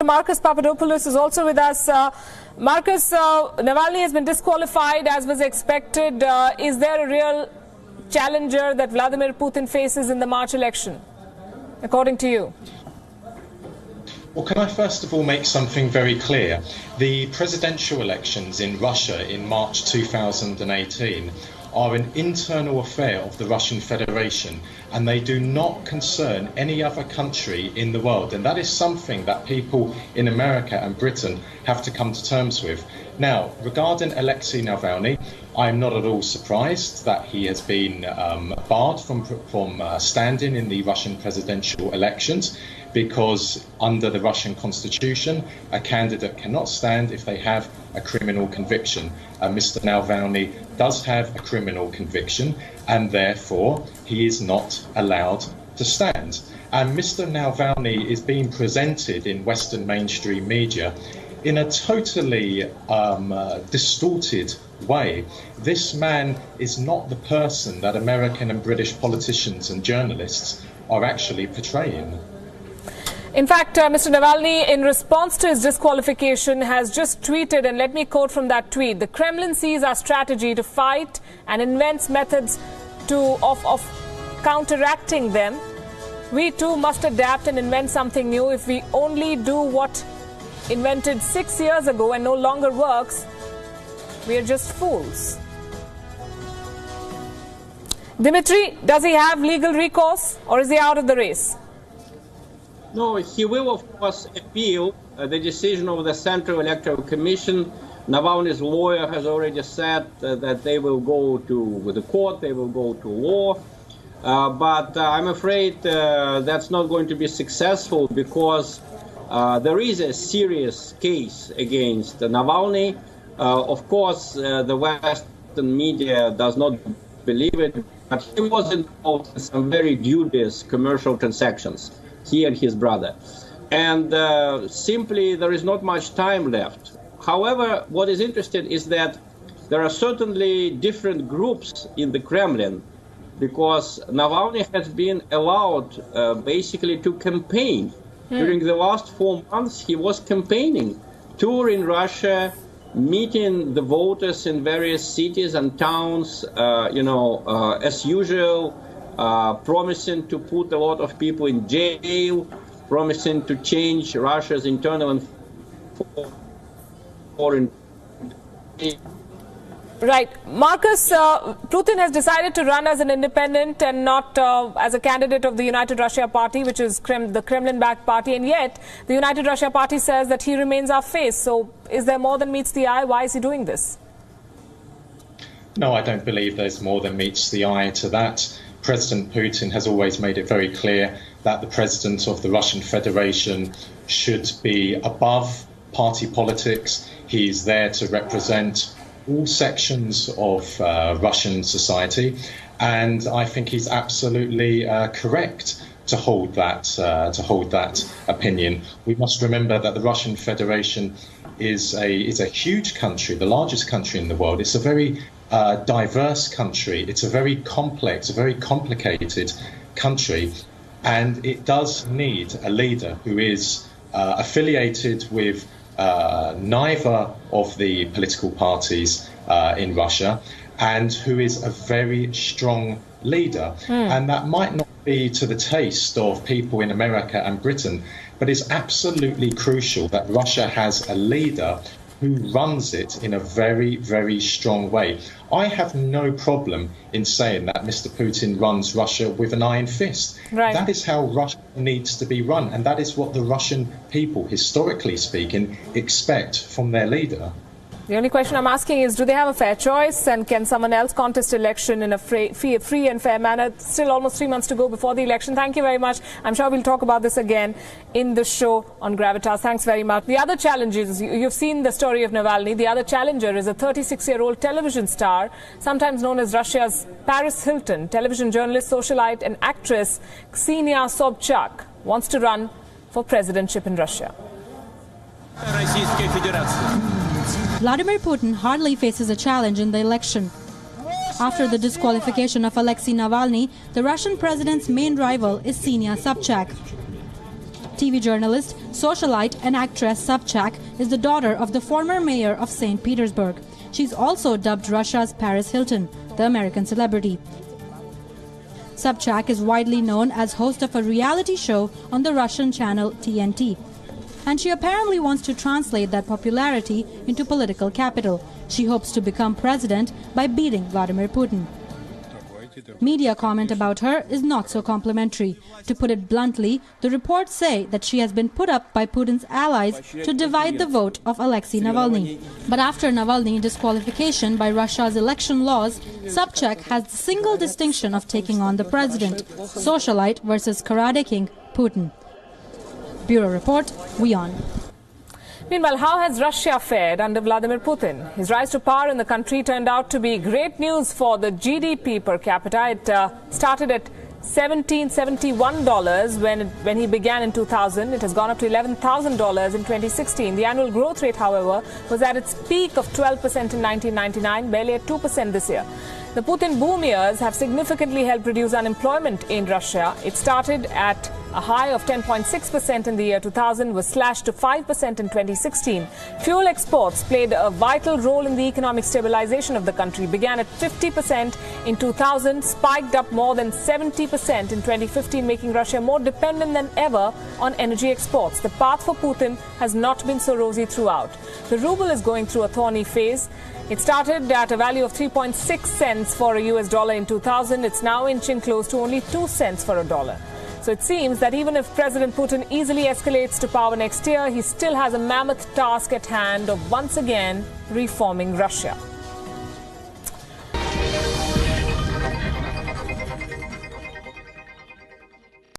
Marcus Papadopoulos is also with us. Marcus, Navalny has been disqualified as was expected. Is there a real challenger that Vladimir Putin faces in the March election, according to you? Well, can I first of all make something very clear? The presidential elections in Russia in March 2018 are an internal affair of the Russian Federation, and they do not concern any other country in the world. And that is something that people in America and Britain have to come to terms with. Now, regarding Alexei Navalny, I'm not at all surprised that he has been barred from standing in the Russian presidential elections, because under the Russian constitution, a candidate cannot stand if they have a criminal conviction. Mr. Navalny does have a criminal conviction, and therefore he is not allowed to stand. And Mr. Navalny is being presented in Western mainstream media in a totally distorted way. This man is not the person that American and British politicians and journalists are actually portraying. In fact, Mr. Navalny, in response to his disqualification, has just tweeted, and let me quote from that tweet: "The Kremlin sees our strategy to fight and invents methods of counteracting them. We too must adapt and invent something new. If we only do what invented 6 years ago and no longer works, we are just fools." Dimitri, does he have legal recourse, or is he out of the race? No, he will, of course, appeal the decision of the Central Electoral Commission. Navalny's lawyer has already said that they will go to the court, they will go to law. But I'm afraid that's not going to be successful, because there is a serious case against Navalny. Of course, the Western media does not believe it, but he was involved in some very dubious commercial transactions, he and his brother. And simply there is not much time left. However, what is interesting is that there are certainly different groups in the Kremlin, because Navalny has been allowed basically to campaign. During the last 4 months, he was campaigning, touring Russia, meeting the voters in various cities and towns, as usual, promising to put a lot of people in jail, promising to change Russia's internal and foreign. Right. Marcus, Putin has decided to run as an independent and not as a candidate of the United Russia Party, which is the Kremlin-backed party, and yet the United Russia Party says that he remains our face. So is there more than meets the eye? Why is he doing this? No, I don't believe there's more than meets the eye to that. President Putin has always made it very clear that the president of the Russian Federation should be above party politics. He's there to represent all sections of Russian society, and I think he's absolutely correct to hold that opinion. We must remember that the Russian Federation is a huge country, the largest country in the world. It's a very diverse country. It's a very complex, a very complicated country, and it does need a leader who is affiliated with neither of the political parties in Russia, and who is a very strong leader. And that might not be to the taste of people in America and Britain, but it's absolutely crucial that Russia has a leader who runs it in a very, very strong way. I have no problem in saying that Mr. Putin runs Russia with an iron fist. Right. That is how Russia needs to be run, and that is what the Russian people, historically speaking, expect from their leader. The only question I'm asking is, do they have a fair choice, and can someone else contest election in a free and fair manner? Still almost 3 months to go before the election. Thank you very much. I'm sure we'll talk about this again in the show on Gravitas. Thanks very much. The other challenges, you've seen the story of Navalny. The other challenger is a 36-year-old television star, sometimes known as Russia's Paris Hilton. Television journalist, socialite and actress Ksenia Sobchak wants to run for presidentship in Russia. Vladimir Putin hardly faces a challenge in the election. After the disqualification of Alexei Navalny, the Russian president's main rival is Ksenia Sobchak. TV journalist, socialite and actress Sobchak is the daughter of the former mayor of St. Petersburg. She's also dubbed Russia's Paris Hilton, the American celebrity. Sobchak is widely known as host of a reality show on the Russian channel TNT. And she apparently wants to translate that popularity into political capital. She hopes to become president by beating Vladimir Putin. Media comment about her is not so complimentary. To put it bluntly, the reports say that she has been put up by Putin's allies to divide the vote of Alexei Navalny. But after Navalny disqualification by Russia's election laws, Sobchak has the single distinction of taking on the president, socialite versus karate king Putin. Bureau Report, WION. Meanwhile, how has Russia fared under Vladimir Putin? His rise to power in the country turned out to be great news for the GDP per capita. It started at $1,771 when he began in 2000. It has gone up to $11,000 in 2016. The annual growth rate, however, was at its peak of 12% in 1999, barely at 2% this year. The Putin boom years have significantly helped reduce unemployment in Russia. It started at a high of 10.6% in the year 2000, was slashed to 5% in 2016. Fuel exports played a vital role in the economic stabilization of the country. Began at 50% in 2000, spiked up more than 70% in 2015, making Russia more dependent than ever on energy exports. The path for Putin has not been so rosy throughout. The ruble is going through a thorny phase. It started at a value of 3.6 cents for a US dollar in 2000. It's now inching close to only 2 cents for a dollar. So it seems that even if President Putin easily escalates to power next year, he still has a mammoth task at hand of once again reforming Russia.